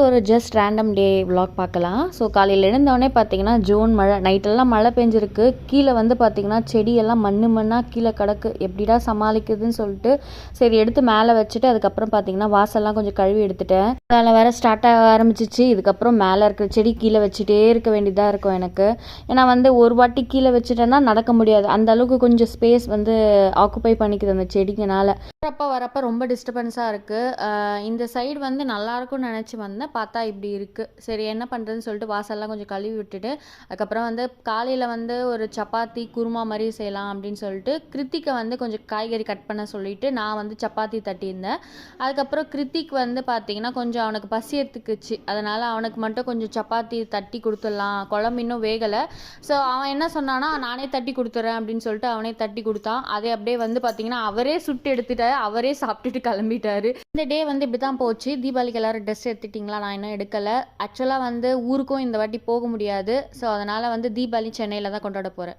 ஒரு just random day vlog பார்க்கலாம். So காலையில் எழுந்தோடனே பார்த்தீங்கன்னா ஜூன் மழை, நைட்டெல்லாம் மழை பெஞ்சிருக்கு. கீழே வந்து பார்த்தீங்கன்னா செடியெல்லாம் மண்ணாக கீழே கிடக்கு. எப்படிடா சமாளிக்குதுன்னு சொல்லிட்டு சரி எடுத்து மேலே வச்சுட்டு அதுக்கப்புறம் பார்த்தீங்கன்னா வாசல்லாம் கொஞ்சம் கழுவி எடுத்துட்டேன். வேலை வேறு ஸ்டார்ட் ஆக ஆரம்பிச்சிச்சு. இதுக்கப்புறம் மேலே இருக்கிற செடி கீழே வச்சுட்டே இருக்க வேண்டியதாக இருக்கும் எனக்கு. ஏன்னா வந்து ஒரு வாட்டி கீழே வச்சுட்டேன்னா நடக்க முடியாது. அந்த அளவுக்கு கொஞ்சம் ஸ்பேஸ் வந்து ஆக்குப்பை பண்ணிக்குது அந்த செடிங்கனால. வரப்போ ரொம்ப டிஸ்டர்பன்ஸாக இருக்குது. இந்த சைடு வந்து நல்லாயிருக்கும்னு நினச்சி வந்தேன். பார்த்தா இப்படி இருக்குது. சரி என்ன பண்ணுறதுன்னு சொல்லிட்டு வாசல்லாம் கொஞ்சம் கழுவி விட்டுட்டு அதுக்கப்புறம் வந்து காலையில் வந்து ஒரு சப்பாத்தி குருமா மாதிரி செய்யலாம் அப்படின்னு சொல்லிட்டு கிருத்திக்கை வந்து கொஞ்சம் காய்கறி கட் பண்ண சொல்லிட்டு நான் வந்து சப்பாத்தி தட்டியிருந்தேன். அதுக்கப்புறம் கிருத்திக் வந்து பார்த்திங்கன்னா கொஞ்சம் அவனுக்கு பசி எடுத்துக்குச்சு. அதனால் அவனுக்கு மட்டும் கொஞ்சம் சப்பாத்தி தட்டி கொடுத்துடலாம், குழம்பு இன்னும் வேகலை. ஸோ அவன் என்ன சொன்னான்னா நானே தட்டி கொடுத்துட்றேன் அப்படின்னு சொல்லிட்டு அவனே தட்டி கொடுத்தான். அதே அப்படியே வந்து பார்த்திங்கன்னா அவரே சுட்டு எடுத்துட்டாரு, அவரே சாப்பிட்டுட்டு கிளம்பிட்டாரு. இந்த டே வந்து இப்படி தான் போச்சு. தீபாவளிக்கு எல்லோரும் ட்ரெஸ் எடுத்துட்டிங்களா? நான் இன்னும் எடுக்கலை. ஆக்சுவலாக வந்து ஊருக்கும் இந்த வாட்டி போக முடியாது. ஸோ அதனால் வந்து தீபாவளி சென்னையில் தான் கொண்டாட போகிறேன்.